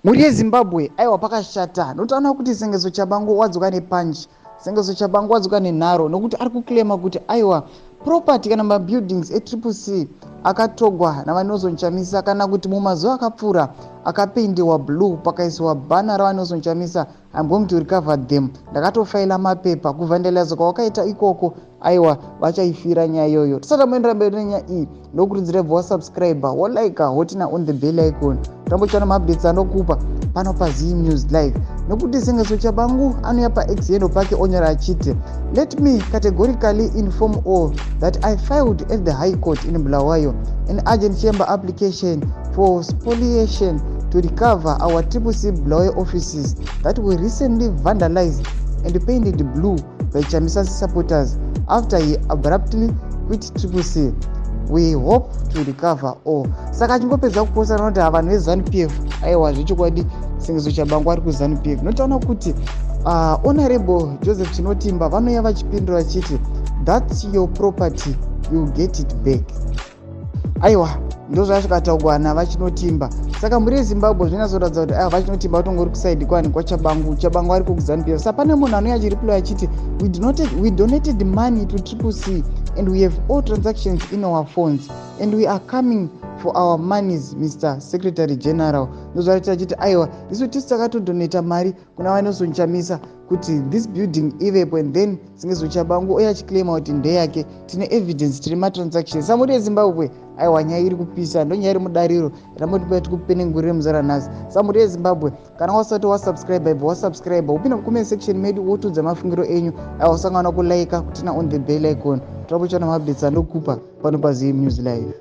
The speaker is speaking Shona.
Muri yeZimbabwe aiwa pakashata. Notaona kuti sengezo Tshabangu wadzoka nepanji, sengezo Tshabangu wadzoka nenharo nokuti ari kuklema kuti aiwa property kana mabuildings eTCC akatogwa navanozonChamisa kana kuti mumazuva akapfuura akapendewa blue pakaiswa bhana ravanozonChamisa. I'm going to recover them. Ndakatofaila mapepa kuvhandaliza kwawakaita ikoko aiwa vachaifira nyaya iyoyo. Tisati tamuendera mberi nenyaya iyi ndokurudzira wasubscribe wolike hotina on the bell icon. Tambochiona maupdates anokupa pano paZim News Live. Nokuti sengezo Tshabangu anouya paX yendo pake onyora achiti, let me categorically inform all that I filed at the High Court in Bulawayo an urgent chamber application for spoliation to recover our TCC Bulawayo offices that were recently vandalized and painted blue by Chamisa supporters after he abruptly quit TCC. We hope to recover all. Saka chingopedza kuposa kuti vanhu veZANU-PF aiwa zvechokwadi sengezo Tshabangu ari kuZANU-PF. Notaona kuti Honorable Joseph Tinotimba vanoya vachipindura vachiti, that's your property, you get it back. Aiwa ndozvazvikataurwa navachinotimba. Saka muri yeZimbabwe zvinatsoratidza kuti aiwa vachinotimba vatongori kusaidi kwani kwaChabangu. Tshabangu ari kuZANU-PF. Saka pane munhu anouya achiriply achiti, we donated money to TCC and we have all transactions in our phones and we are coming for our monies, Mr. Secretary General. Ndozvataita achiti aiwa isu tisi takatodonata mari kuna vanozonChamisa kuti this building ivepo, and then sengezo Tshabangu oya achiclaima kuti ndeyake. Tine evidence, tine matransactions. Samuri yeZimbabwe aiwa nyaya iri kupisa, ndo nyaya iri mudariro ramoti tikupenengurire muzara nhasi. Samuri yeZimbabwe kana wasati wasubscribe wasubscribe upinda mucomment section medu wotudza mafungiro enyu aiwa usangana kulike kutina on the bell icon. Takuchana maupdates anokupa pano paZim News Live.